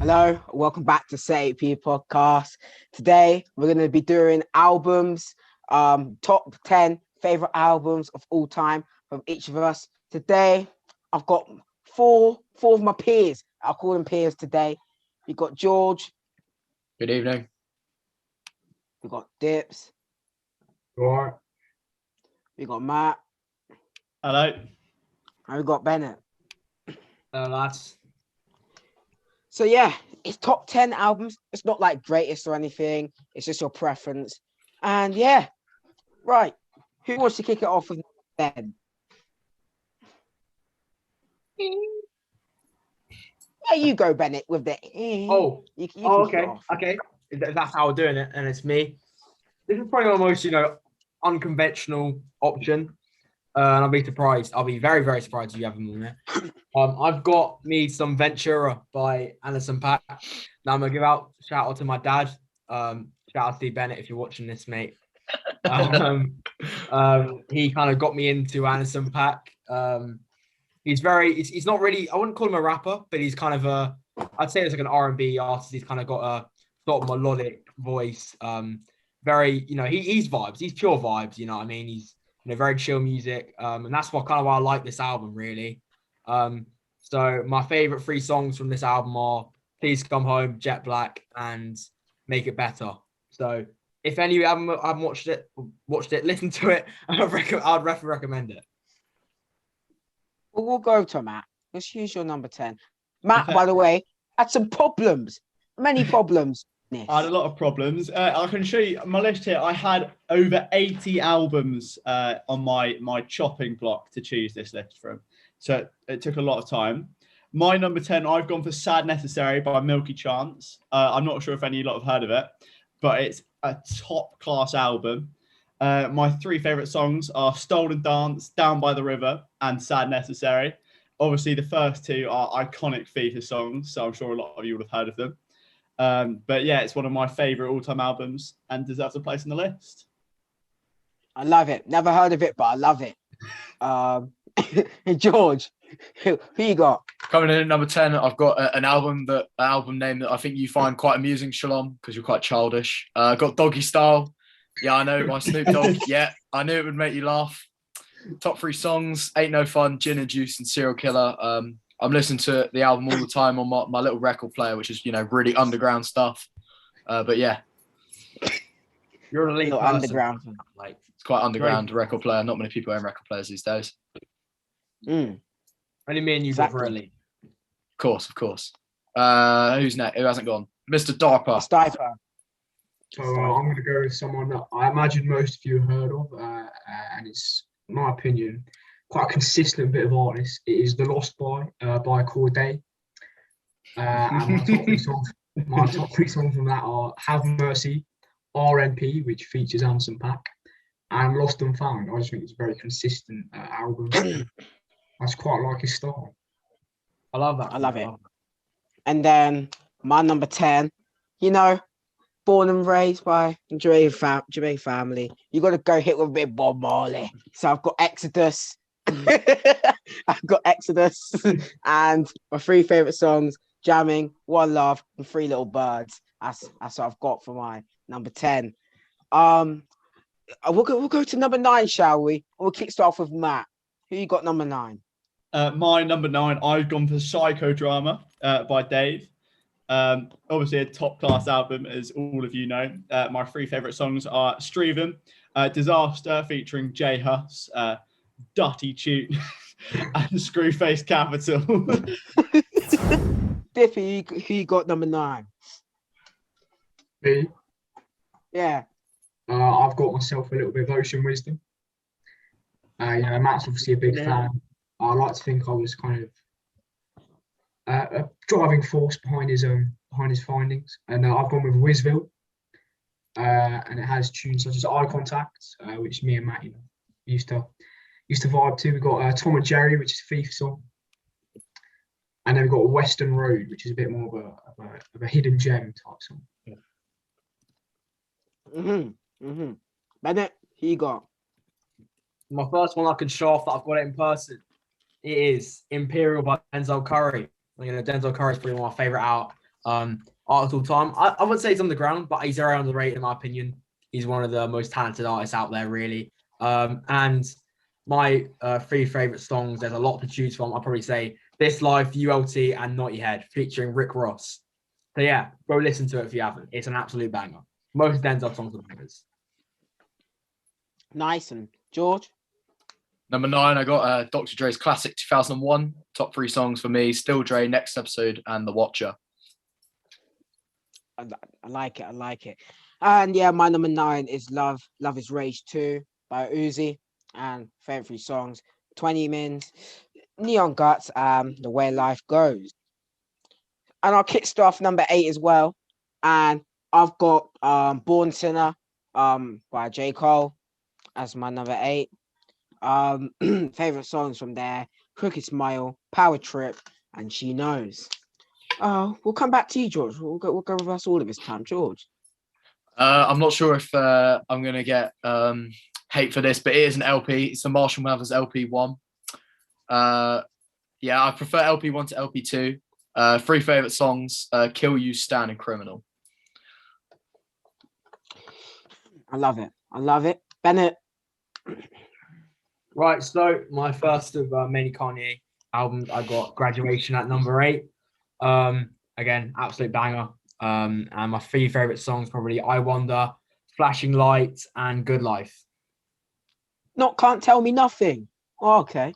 Hello, welcome back to Say P podcast. Today we're going to be doing albums, top 10 favorite albums of all time from each of us. Today I've got four of my peers. I'll call them peers today. We got George. Good evening. We got Dips. All right. We got Matt. Hello. And we got Bennett. Hello, lads. So yeah, it's top 10 albums. It's not like greatest or anything. It's just your preference. And yeah, right. Who wants to kick it off with Ben? Yeah, you go, Bennett, with the. You kick okay. it off. Okay. That's how we're doing it, and it's me. This is probably my most, unconventional option. And I'll be surprised. I'll be very, very surprised if you have them on there. I've got me some Ventura by Anderson .Paak. Now I'm gonna give out shout out to my dad. Shout out to Steve Bennett if you're watching this, mate. He kind of got me into Anderson .Paak. He's not really, I wouldn't call him a rapper, but he's kind of I'd say it's like an R&B artist. He's kind of got a sort of melodic voice. He's vibes. He's pure vibes. You know what I mean? He's very chill music, and that's why I like this album, really. So my favorite three songs from this album are Please Come Home, Jet Black, and Make It Better. So if any of you haven't watched it, listen to it, I'd recommend it. Well, we'll go to Matt. Let's use your number 10. Matt, by the way, had some problems. Many problems. I had a lot of problems. I can show you my list here. I had over 80 albums on my chopping block to choose this list from. So it took a lot of time. My number 10, I've gone for Sad Necessary by Milky Chance. I'm not sure if any of you lot have heard of it, but it's a top class album. My three favorite songs are Stolen Dance, Down by the River, and Sad Necessary. Obviously, the first two are iconic FIFA songs, so I'm sure a lot of you would have heard of them. But yeah, it's one of my favorite all-time albums and deserves a place on the list. I love it. Never heard of it, but I love it. Hey, George, who you got? Coming in at number 10, I've got an album name that I think you find quite amusing, Shalom, because you're quite childish. Got Doggy Style. Yeah, I know, my Snoop Dogg. Yeah, I knew it would make you laugh. Top three songs, Ain't No Fun, Gin and Juice, and Serial Killer. I'm listening to the album all the time on my little record player, which is, really underground stuff. But yeah. You're a little underground. Like, it's quite underground record player. Not many people own record players these days. Only me and you got for elite. Of course. Who's next? Who hasn't gone? Mr. Darper. Stiper. So I'm going to go with someone that I imagine most of you have heard of, and it's, in my opinion, quite a consistent bit of artist. It is The Lost Boy by Corday. And my top three songs from that are Have Mercy, RNP, which features Anderson .Paak, and Lost and Found. I just think it's a very consistent album. I just quite like his style. I love that. I love it. And then my number 10, Born and Raised by Dre family. You got to go hit with a bit of Bob Marley. So I've got Exodus. I've got Exodus and my three favorite songs: Jamming, One Love, and Three Little Birds. That's what I've got for my number 10. We'll go to number 9, shall we? We'll kick start off with Matt. Who you got number 9? My number 9, I've gone for Psychodrama by Dave. Obviously a top class album, as all of you know. My three favorite songs are Streven, Disaster featuring J Hus, Dutty Tune, and Screwface Capital. Diffie, who you got number 9? Me? Yeah. I've got myself a little bit of Ocean Wisdom. Matt's obviously a big fan. I like to think I was kind of a driving force behind his findings, and I've gone with Wisville, and it has tunes such as Eye Contact, which me and Matt used to vibe to. We've got Tom and Jerry, which is a FIFA song, and then we've got Western Road, which is a bit more of a hidden gem type song. Bennett, who you got? My first one I can show off that I've got it in person. It is Imperial by Denzel Curry. Denzel Curry is probably one of my favorite artist all time. I would say he's on the ground, but he's very underrated in my opinion. He's one of the most talented artists out there, really. And my three favorite songs, there's a lot to choose from. I'll probably say This Life, ULT, and Naughty Head, featuring Rick Ross. So yeah, go listen to it if you haven't. It's an absolute banger. Most Denzel songs are bangers. Nice. And George? Number 9, I got Dr. Dre's classic 2001. Top 3 songs for me: Still Dre, Next Episode, and The Watcher. I like it. I like it. And yeah, my number 9 is Love is Rage 2 by Uzi. And favorite 3 songs: 20 Mins, Neon Guts, The Way Life Goes. And I'll kickstart number 8 as well. And I've got Born Sinner by J. Cole as my number 8. Favorite songs from there: Crooked Smile, Power Trip, and She Knows. We'll come back to you, George. We'll go reverse order this time, George. I'm not sure if I'm gonna get hate for this, but it is an LP. It's the Marshall Mathers LP1. Yeah, I prefer LP1 to LP2. 3 favorite songs: Kill You, Stan, and Criminal. I love it. I love it. Bennett. Right, so my first of many Kanye albums, I got Graduation at number 8. Again, absolute banger. And my 3 favorite songs probably I Wonder, Flashing Lights, and Good Life. Can't Tell Me Nothing. Oh, okay.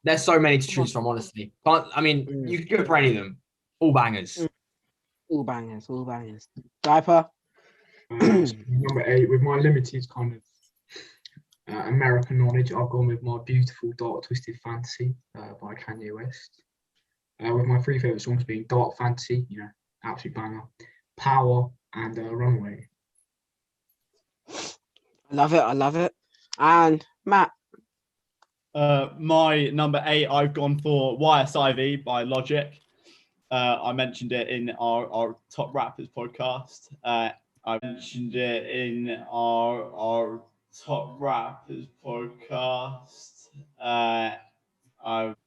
There's so many to choose from, honestly. You could go for any of them. All bangers. All bangers. All bangers. Diaper. Number 8, with my limited kind of American knowledge, I've gone with my Beautiful Dark Twisted Fantasy by Kanye West. With my 3 favorite songs being Dark Fantasy, absolute banger, Power, and Runaway. I love it. I love it. And Matt. My number 8, I've gone for YSIV by Logic. I mentioned it in our Top Rappers podcast. I mentioned it in our Top Rappers podcast.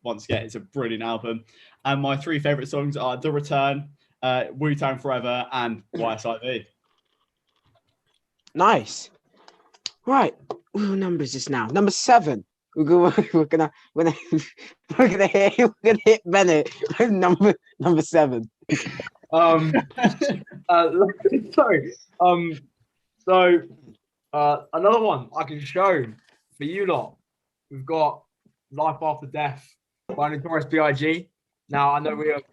Once again, it's a brilliant album. And my 3 favorite songs are The Return, Wu-Tang Forever, and YSIV. Nice. Right. What number is this now? Number 7. We're gonna hit Bennett with number 7. Another one I can show for you lot. We've got Life After Death by Notorious B.I.G. Now I know a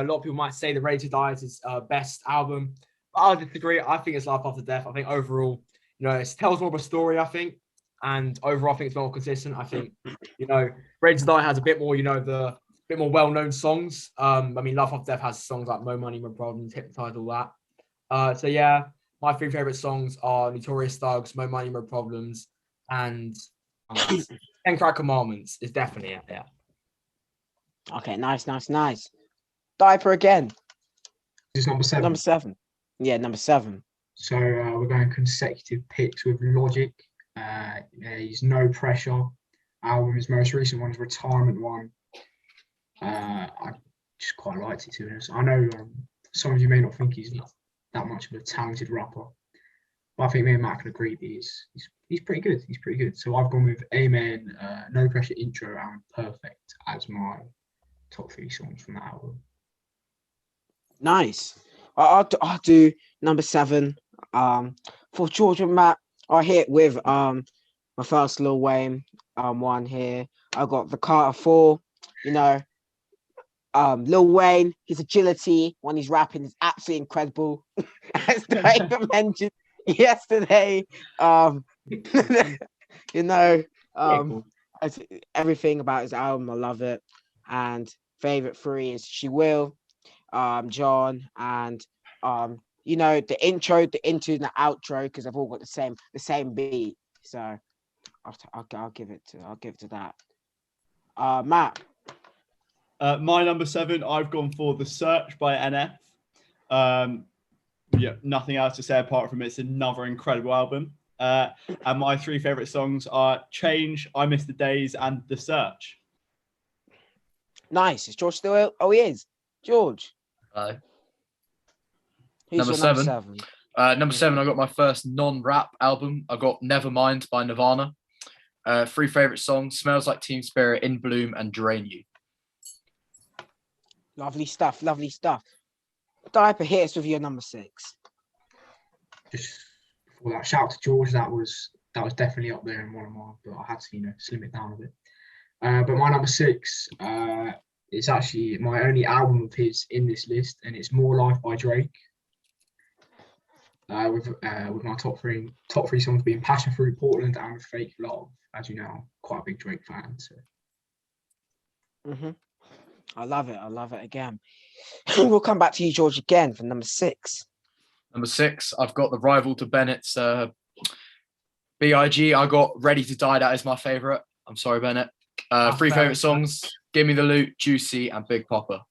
lot of people might say the Ready to Die is his best album, but I disagree. I think it's Life After Death. I think overall, it tells more of a story. I think, and overall, I think it's more consistent. I think, Ready to Die has a bit more, the bit more well-known songs. Life After Death has songs like Mo Money, Mo Problems, Hypnotize, all that. So yeah, my 3 favorite songs are Notorious Thugs, Mo Money, Mo Problems, and 10 Crack Commandments is definitely out there. Okay, nice. Diaper again. This is number 7. Number 7. Yeah, number 7. So we're going consecutive picks with Logic. His No Pressure album, his most recent one is Retirement One. I just quite liked it, to be honest. I know some of you may not think he's that much of a talented rapper, but I think me and Matt can agree that he's pretty good. He's pretty good. So I've gone with Amen, No Pressure Intro, and Perfect as my top 3 songs from that album. Nice. I'll do number 7. For George and Matt, I hit with my first Lil Wayne one here. I got the Carter 4. Lil Wayne, his agility when he's rapping is absolutely incredible. As David mentioned yesterday, everything about his album, I love it. And favorite 3 is She Will, John, and the intro, the into, and the outro, because they've all got the same beat. So I'll give it to that. Matt. My number 7, I've gone for The Search by NF. Nothing else to say apart from it's another incredible album. And my 3 favorite songs are Change, I Miss the Days, and The Search. Nice. Is George still? Oh, he is. George. Hello. Who's Number your number 7. 7? Number 7, I got my first non-rap album. I got Nevermind by Nirvana. 3 favorite songs: Smells Like Teen Spirit, In Bloom, and Drain You. Lovely stuff. Lovely stuff. Diaper, hit us with your number 6. Just for that, shout out to George. That was definitely up there in one of mine, but I had to slim it down a bit. But my number 6 is actually my only album of his in this list, and it's More Life by Drake. With my top three songs being Passion Fruit, Portland, and Fake Love. As you know, I'm quite a big Drake fan. So. I love it. I love it again. We'll come back to you, George, again for number 6. Number 6, I've got the rival to Bennett's B.I.G. I got Ready to Die. That is my favorite. I'm sorry, Bennett. 3 favorite songs: Give Me the Loot, Juicy, and Big Popper.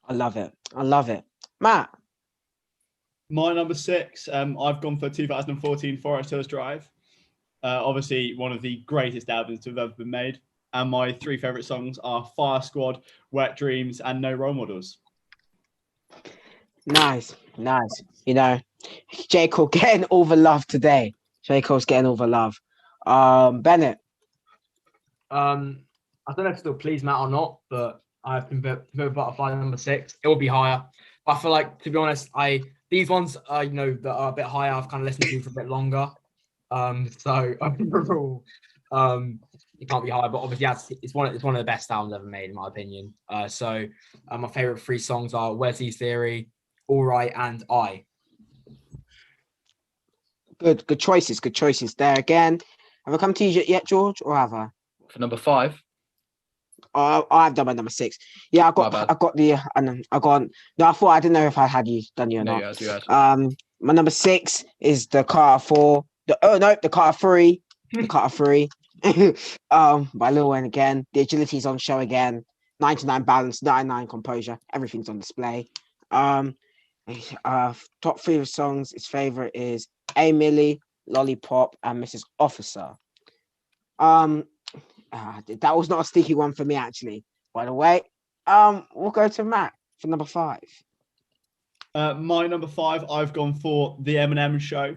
I love it. I love it. Matt. My number 6, I've gone for 2014 Forest Hills Drive. Obviously, one of the greatest albums to have ever been made. And my 3 favorite songs are Fire Squad, Wet Dreams, and No Role Models. Nice. J. Cole getting all the love today. J. Cole's getting all the love. Bennett. I don't know if it'll please Matt or not, but I've been Butterfly number 6. It will be higher. But I feel like, to be honest, these ones that are a bit higher, I've kind of listened to for a bit longer. So overall, it can't be higher. But obviously, it's one of the best albums ever made, in my opinion. So my favorite 3 songs are Wesley's Theory, All Right, and I. Good choices there again. Have I come to you yet, George, or have I? For number 5. I've done my number 6. Yeah, I got no, I thought, I didn't know if I had done you or not. You had. My number 6 is the Carter 4. The Carter 3. The Carter 3. By Lil Wayne again. The agility's on show again. 99 balance, 99 composure. Everything's on display. Top 3 of songs. His favorite is A Millie, Lollipop, and Mrs. Officer. That was not a sticky one for me, actually. By the way, we'll go to Matt for number 5. My number 5, I've gone for The Eminem Show.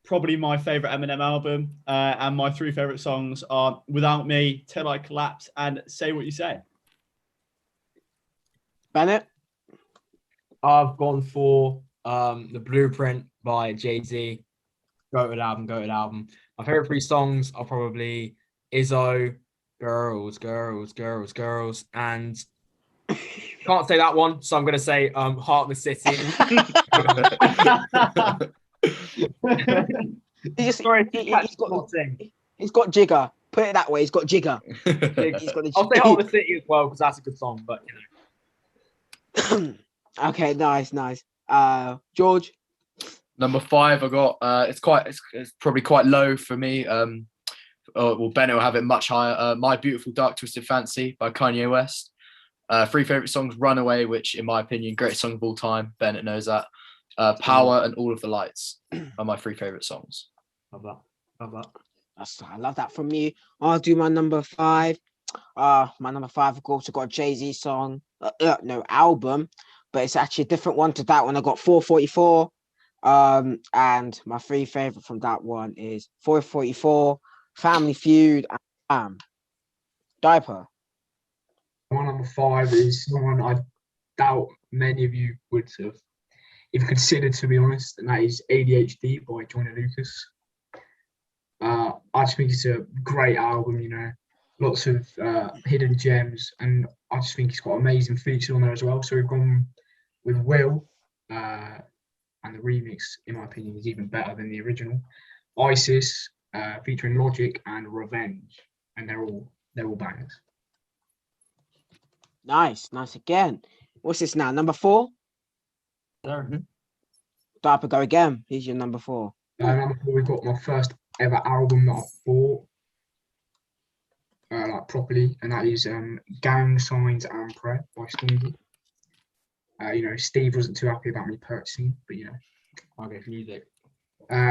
Probably my favorite Eminem album. And my 3 favorite songs are Without Me, Till I Collapse, and Say What You Say. Bennett? I've gone for The Blueprint by Jay-Z. Goated album. My favorite 3 songs are probably Izzo, Girls, and can't say that one, so I'm gonna say Heart of the City. He's got jigger. Put it that way. He's got jigger. I'll say Heart of the City as well because that's a good song. But Okay, nice. George. Number 5, I got. It's probably quite low for me. Bennett will have it much higher. My Beautiful Dark Twisted Fancy by Kanye West. 3 favorite songs: Runaway, which in my opinion, greatest song of all time. Bennett knows that. Power and All of the Lights are my 3 favorite songs. Love that. I love that from you. I'll do my number 5. My number 5, of course, I've got a Jay-Z song, album, but it's actually a different one to that one. I got 444. And my 3 favorite from that one is 444, Family Feud, and Diaper. My number 5 is someone I doubt many of you would have even considered, to be honest, and that is ADHD by Joyner Lucas. I just think it's a great album, lots of hidden gems, and I just think it's got amazing features on there as well. So we've gone with Will, and the remix, in my opinion, is even better than the original. ISIS, featuring Logic, and Revenge, and they're all bangers. Nice again. What's this now? Number 4? Diaper, go again. Here's your number 4. Number 4, we've got my first ever album that I bought, properly, and that is Gang Signs and Prayer by Stormzy. Steve wasn't too happy about me purchasing, but I guess music.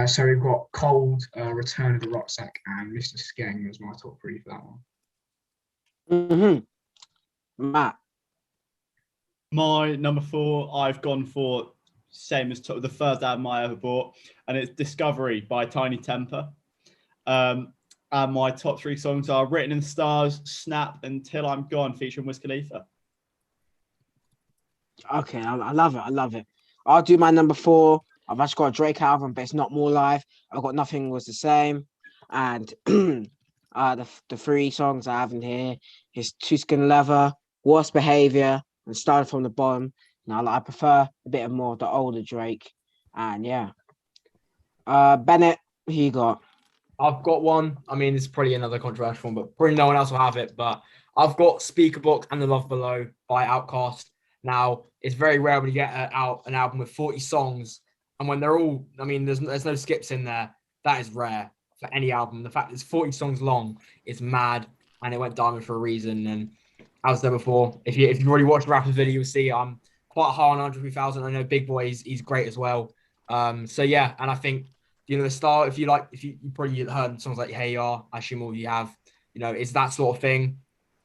So we've got Cold, Return of the Rucksack, and Mr. Skeng as my top 3 for that one. Matt. My number 4, I've gone for same as the first album I ever bought, and it's Discovery by Tiny Temper. And my top 3 songs are Written in the Stars, Snap, and Till I'm Gone, featuring Wiz Khalifa. Okay, I love it. I love it. I'll do my number 4. I've actually got a Drake album, but it's not More Live. I've got Nothing Was the Same. And the 3 songs I have in here is Two Skin Leather, Worst Behavior, and Started from the Bottom. Now, I prefer a bit more of the older Drake. And yeah. Bennett, who you got? I've got one. I mean, it's probably another controversial one, but probably no one else will have it. But I've got Speaker Book and The Love Below by Outkast. Now, it's very rare when you get out an album with 40 songs, and when they're all, I mean, there's no skips in there. That is rare for any album. The fact that it's 40 songs long is mad, and it went diamond for a reason. And as I said before, if you've already watched the rapper's video, you'll see I'm quite high on 103,000. I know Big Boy, he's great as well. So yeah, and I think, you know, the style, if you probably heard songs like Hey Ya, I assume all you have, you know, it's that sort of thing.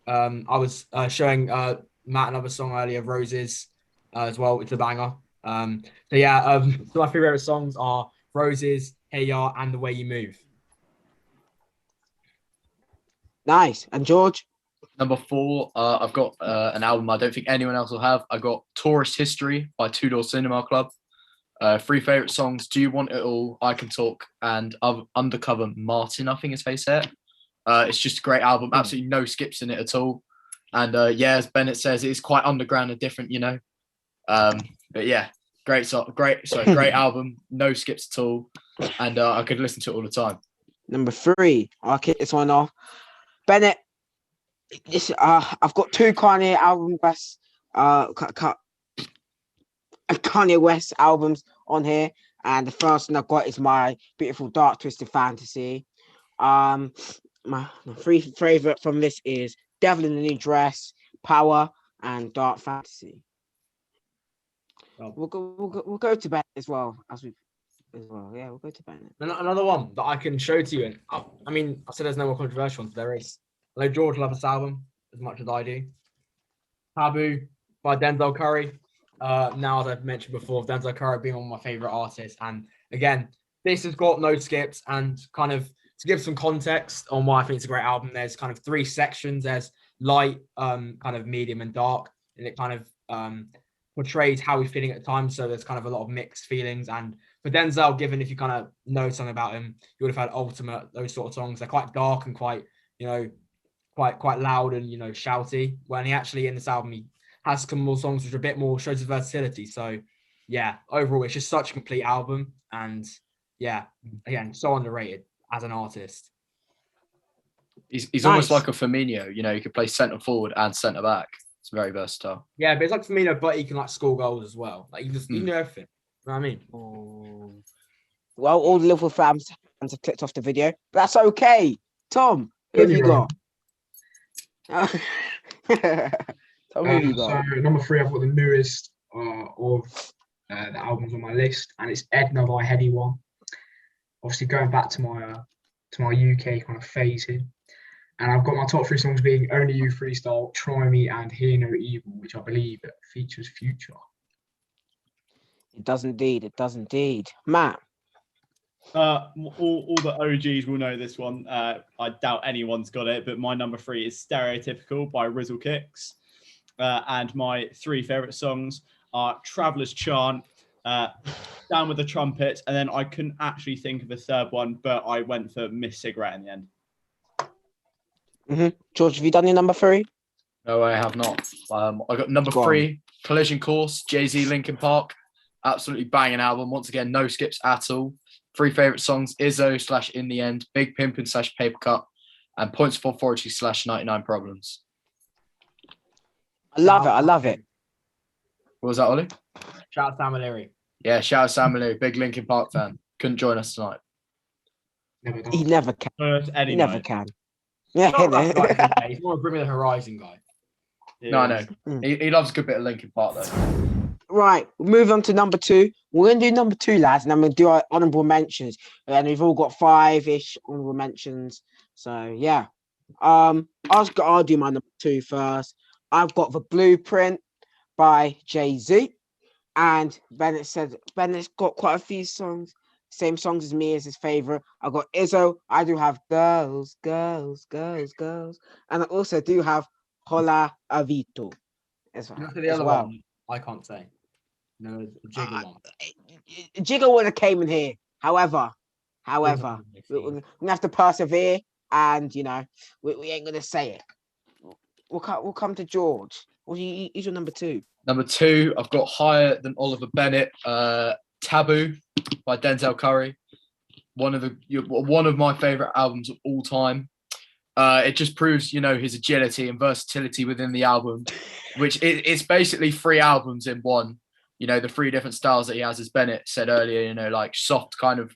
I was showing Matt another song earlier, Roses, as well. It's a banger. So yeah, so my favorite songs are Roses, Hey Ya, and The Way You Move. Nice. And George? Number 4, I've got an album I don't think anyone else will have. I got Tourist History by Two Door Cinema Club. 3 favorite songs: Do You Want It All, I Can Talk, and Undercover Martin, I think his face there. It's just a great album, absolutely no skips in it at all. And yeah, as Bennett says, it is quite underground and different, you know. But yeah, great album, no skips at all, and I could listen to it all the time. Number 3, I'll kick this one off. Bennett, I've got 2 Kanye album best, Kanye West albums on here, and the first one I've got is my Beautiful Dark Twisted Fantasy. My 3 favorite from this is Devil in the New Dress, Power, and Dark Fantasy. We'll go to Bennett as well. Yeah, we'll go to Bennett. Another one that I can show to you, and I mean, I said there's no more controversial ones. There is. I know George loves this album as much as I do. Taboo by Denzel Curry. Now, as I've mentioned before, Denzel Curry being one of my favorite artists, and again, this has got no skips. And kind of to give some context on why I think it's a great album, there's kind of 3 sections. There's light, kind of medium, and dark, and it kind of portrays how he's feeling at times. So there's kind of a lot of mixed feelings. And for Denzel, given if you kind of know something about him, you would have had Ultimate, those sort of songs. They're quite dark and quite, you know, quite loud and, you know, shouty. When he actually in this album, he has some more songs which are a bit more, shows his versatility. So yeah, overall, it's just such a complete album. And yeah, again, so underrated as an artist. He's Nice. almost like a Firmino, you know, he could play centre forward and centre back. It's very versatile. Yeah, but it's like Firmino, but he can like score goals as well. Like he can do everything. You know what I mean? Well, all the Liverpool fans have clicked off the video, but that's okay. Tom, who have you got? Tom, who have you got? So number 3, I've got the newest of the albums on my list, and it's Edna by Heady One. Obviously, going back to my UK kind of phase here, and I've got my top 3 songs being Only You Freestyle, Try Me, and Hear No Evil, which I believe features Future. It does indeed. It does indeed. Matt. All the OGs will know this one. I doubt anyone's got it, but my number 3 is Stereotypical by Rizzle Kicks. And my 3 favorite songs are Traveler's Chant, Down with the Trumpets, and then I couldn't actually think of a third one, but I went for Miss Cigarette in the end. George, have you done your number 3? No, I have not. I got number 3, Collision Course, Jay-Z, Linkin Park. Absolutely banging album. Once again, no skips at all. 3 favorite songs: Izzo / In the End, Big Pimpin' / Paper Cut, and Points of Authority / 99 Problems. I love it. I love it. What was that, Ollie? Shout out Sam O'Leary. Yeah, shout out Sam O'Leary, big Linkin Park fan. Couldn't join us tonight. He never can. He never can. Yeah, He's more a Bring Me the Horizon guy. Yeah. No, I know. He loves a good bit of Linkin Park, though. Right, we'll move on to number 2. We're going to do number 2, lads, and I'm going to do our honourable mentions. And we've all got 5-ish honourable mentions. So, yeah. I'll do my number 2 first. I've got The Blueprint by Jay-Z. And Bennett said Bennett's got quite a few songs, same songs as me as his favorite. I got Izzo. I do have girls, girls, girls, girls, and I also do have Hola Avito as well. The other one I can't say. No, the Jigger one. Jigger would have came in here. However, we're gonna have to persevere, and we ain't gonna say it. We'll come to George. He's your number 2. Number 2, I've got Higher Than Oliver Bennett, Taboo by Denzel Curry. One of my favorite albums of all time. It just proves, his agility and versatility within the album, which it's basically 3 albums in one. The 3 different styles that he has, as Bennett said earlier, like soft kind of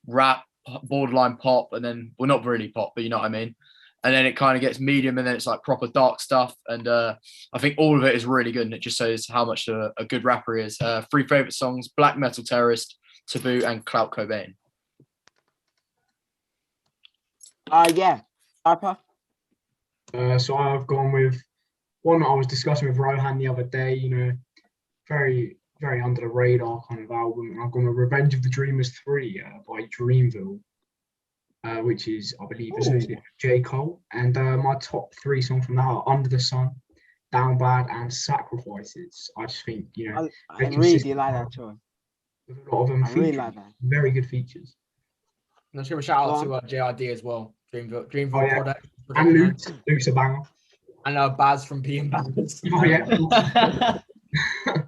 rap, borderline pop, and then, well, not really pop, but you know what I mean? And then it kind of gets medium, and then it's like proper dark stuff. And I think all of it is really good, and it just shows how much a good rapper he is. 3 favorite songs: Black Metal Terrorist, Taboo, and Clout Cobain. Yeah. Harper? So I've gone with one that I was discussing with Rohan the other day, very, very under the radar kind of album. And I've gone with Revenge of the Dreamers 3 by Dreamville, which is, I believe, associated with J. Cole. And my top 3 songs from that are Under the Sun, Down Bad, and Sacrifices. I just think, I really like that choice. With a lot of them, I really like that. Very good features. Let's give a shout out to JID as well. Dreamville product. And Luke's a banger. And Baz from P and Baz. Oh yeah. Of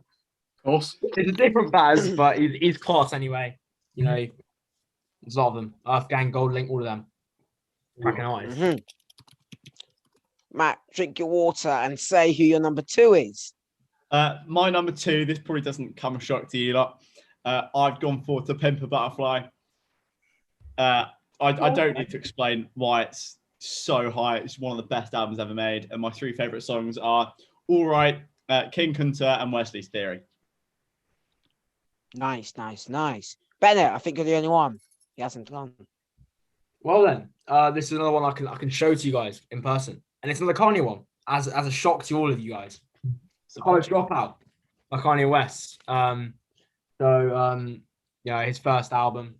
course. It's a different Baz, but he's class anyway. There's a lot of them. Earth Gang, Gold Link, all of them. Cracking eyes. Mm-hmm. Matt, drink your water and say who your number 2 is. My number 2, this probably doesn't come as a shock to you lot. I've gone for To Pimp a Butterfly. I don't need to explain why it's so high. It's one of the best albums ever made. And my 3 favorite songs are All Right, King Kunta, and Wesley's Theory. Nice. Bennett, I think you're the only one. He hasn't gone. Well then, this is another one I can show to you guys in person. And it's another Kanye one, as a shock to all of you guys. College Dropout by Kanye West. His first album,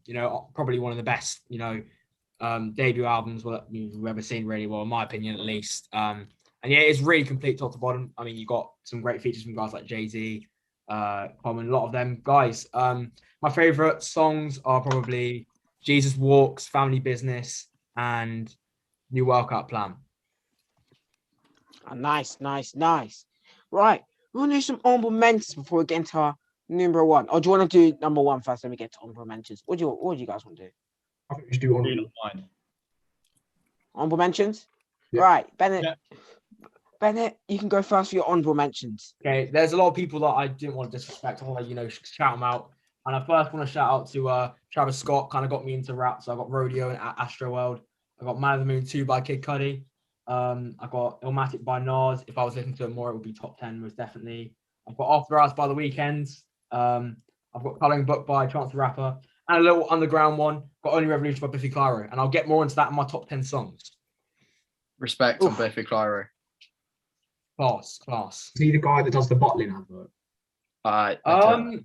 probably one of the best, debut albums we've ever seen, really, well, in my opinion, at least. And yeah, it's really complete top to bottom. I mean, you got some great features from guys like Jay-Z, Common, a lot of them guys. My favorite songs are probably Jesus Walks, Family Business, and New Workout Plan. Nice. Right, we want to do some honorable mentions before we get into our number 1. Or do you want to do number 1 first, then we get to honorable mentions? What do you guys want to do? I think we should do honorable mentions. Yeah. Right, Bennett. Yeah. Bennett, you can go first for your honorable mentions. Okay, there's a lot of people that I didn't want to disrespect. I want to, shout them out. And I first want to shout out to Travis Scott, kind of got me into rap. So I got Rodeo and Astro World. I got Man of the Moon 2 by Kid Cudi. I got Illmatic by Nas. If I was listening to it more, it would be top 10, most definitely. I've got After Hours by The Weeknd. I've got Colouring Book by Chance the Rapper. And a little underground one, got Only Revolution by Biffy Clyro. And I'll get more into that in my top 10 songs. Respect on Biffy Clyro. Class. Is he the guy that does the bottling advert? I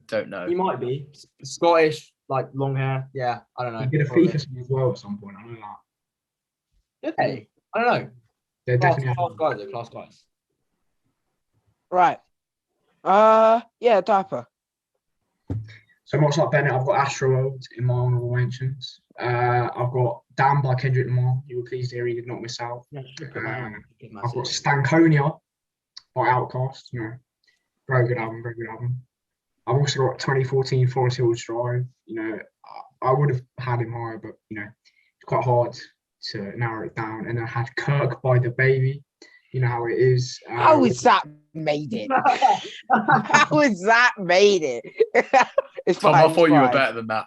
don't know. He might be. Scottish, like long hair. Yeah, I don't know. He did a feature song as well at some point. I know that. Did they? I don't know. They're definitely class guys. Right. Yeah, Diaper. So much like Bennett, I've got Astro World in my honorable mentions. I've got Damn by Kendrick Lamar. You were pleased to hear he did not miss out. Yeah, I've got Stankonia by Outkast. Very good album. I've also got 2014 Forest Hills Drive. I would have had him higher, but it's quite hard to narrow it down. And I had Kirk by The Baby. You know how it is. How is that made it? How is that made it? It's fine. I thought you were better than that.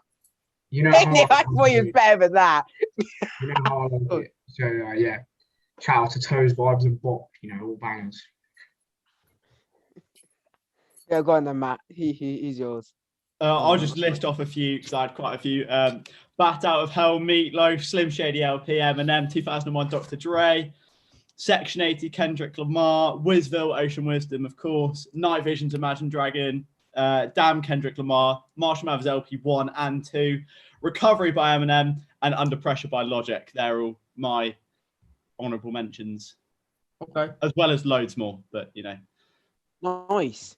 I thought you were better than that. You know how I like it. So yeah, shout out to Toes, Vibes, and Bop. All bangers. Yeah, go on then, Matt. He's yours. I'll just list off a few because I had quite a few. Bat Out of Hell, Meatloaf, Slim Shady LP, Eminem, 2001 Dr. Dre, Section 80, Kendrick Lamar. Wizville, Ocean Wisdom, of course. Night Vision's Imagine Dragon. Damn, Kendrick Lamar. Marshall Mathers LP 1 and 2. Recovery by Eminem. And Under Pressure by Logic. They're all my honourable mentions. Okay. As well as loads more, but you know. Nice.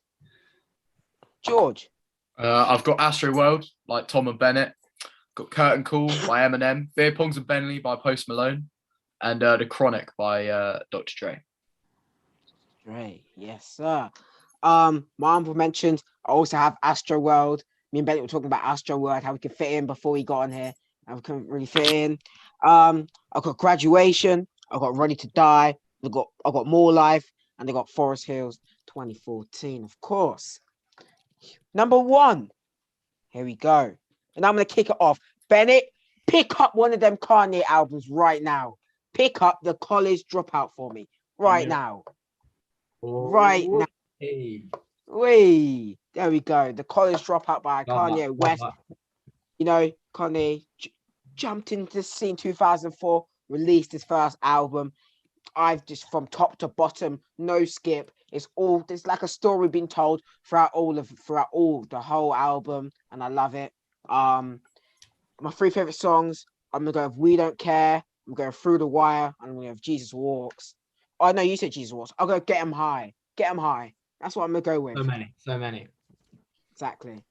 George. I've got Astro World, like Tom and Bennett. Got Curtain Call by Eminem. Beer Pongs and Bentley by Post Malone. And The Chronic by Dr. Dre. Dre, yes, sir. My honorable mentions, I also have Astro World. Me and Bennett were talking about Astro World, how we could fit in before we got on here. And we couldn't really fit in. I've got Graduation. I've got Ready to Die. I've got More Life. And I got Forest Hills 2014, of course. Number 1. Here we go. And I'm going to kick it off. Bennett, pick up one of them Kanye albums right now. Pick up the College Dropout for me right now. Right now. Hey. Wait, there we go. The College Dropout by Kanye West. You know, Kanye jumped into the scene 2004, released his first album. I've just from top to bottom, no skip. It's all there's like a story being told throughout the whole album, and I love it. My 3 favorite songs. I'm gonna go with We Don't Care. I'm going Through the Wire. And I'm gonna have Jesus Walks. Oh no, you said Jesus Walks. I'll go Get 'Em High. Get 'Em High. That's what I'm gonna go with. So many. Exactly.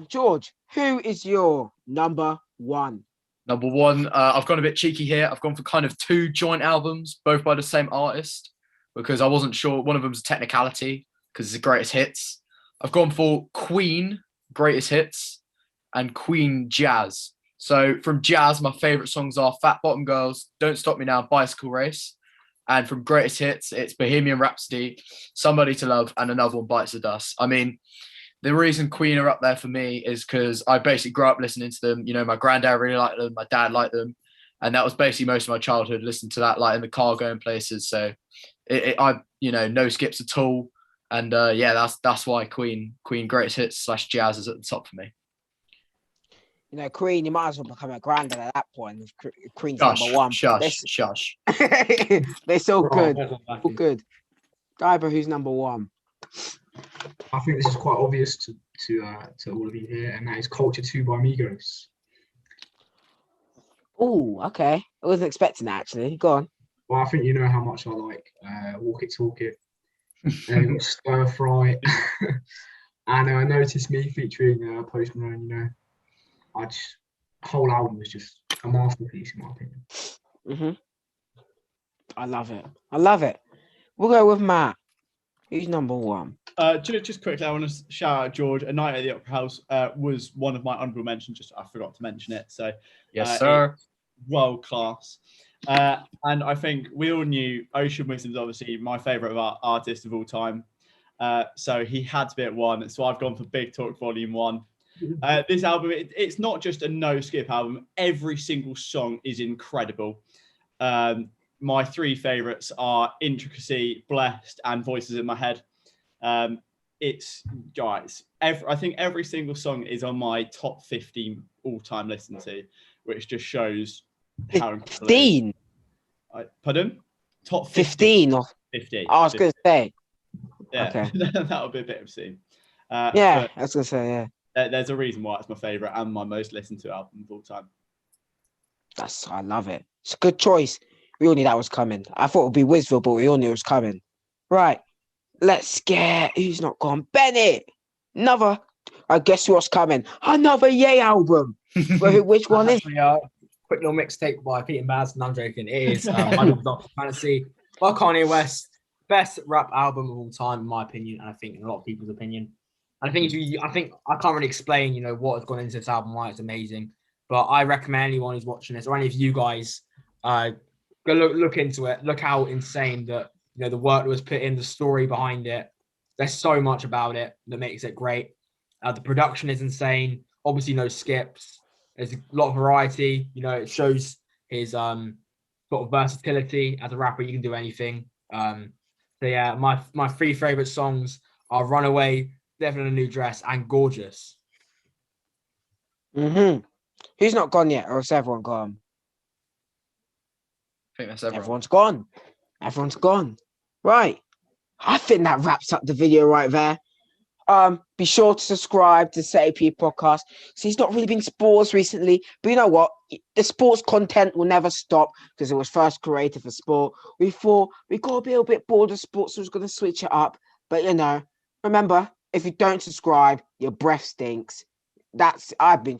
George, who is your number 1? Number 1, I've gone a bit cheeky here. I've gone for kind of 2 joint albums, both by the same artist, because I wasn't sure. One of them's a technicality, because it's the greatest hits. I've gone for Queen, greatest hits, and Queen Jazz. So from Jazz, my favorite songs are Fat Bottom Girls, Don't Stop Me Now, Bicycle Race. And from greatest hits, it's Bohemian Rhapsody, Somebody to Love, and another one, Bites the Dust. I mean, the reason Queen are up there for me is because I basically grew up listening to them. You know, my granddad really liked them, my dad liked them. And that was basically most of my childhood, listening to that, like in the car going places. So no skips at all. And that's why Queen greatest hits / Jazz is at the top for me. You know, Queen, you might as well become a granddad at that point. Queen's Shush, number 1. Shush. They're so good. So good. Diver, who's number 1? I think this is quite obvious to all of you here, and that is Culture 2 by Migos. Oh, okay. I wasn't expecting that, actually. Go on. Well, I think you know how much I like Walk It, Talk It, and Stir Fry, and Notice Me featuring Post Malone. You know, the whole album was just a masterpiece in my opinion. I love it. We'll go with Matt. Who's number 1? Just quickly, I want to shout out George. A Night at the Opera House was one of my honourable mentions. Just I forgot to mention it. So yes, sir. World class. And I think we all knew Ocean Wisdom's obviously my favourite of our artists of all time. So he had to be at 1. So I've gone for Big Talk Volume 1. This album, it's not just a no skip album. Every single song is incredible. My 3 favourites are Intricacy, Blessed, and Voices in My Head. I think every single song is on my top 15 all-time listen to, which just shows how 15. Pardon? Top 15 or 15. I was going to say. Yeah, okay. That would be a bit obscene. I was going to say, yeah. There's a reason why it's my favourite and my most listened to album of all time. I love it. It's a good choice. We all knew that was coming. I thought it would be Wizville, but we all knew it was coming. Right. Let's get who's not gone. Bennett. Another. I guess what's coming. Another Ye album. Which one is? Quick little mixtape by Peter Maz. No, I'm joking. It is Untitled Fantasy by Kanye West. Best rap album of all time, in my opinion, and I think in a lot of people's opinion. And I think I can't really explain, what has gone into this album, why it's amazing. But I recommend anyone who's watching this, or any of you guys, go look into it. Look how insane that the work that was put in, the story behind it. There's so much about it that makes it great. The production is insane. Obviously, no skips. There's a lot of variety. It shows his sort of versatility as a rapper. You can do anything. So yeah, my 3 favorite songs are "Runaway," "Devil in a New Dress," and "Gorgeous." Who's not gone yet, or has everyone gone? think that's everyone. Everyone's gone. Everyone's gone. Right. I think that wraps up the video right there. Be sure to subscribe to SAP Podcast. So he's not really been sports recently, but you know what? The sports content will never stop because it was first created for sport. We thought we got a little bit bored of sports, so we're going to switch it up. But you know, remember, if you don't subscribe, your breath stinks. I've been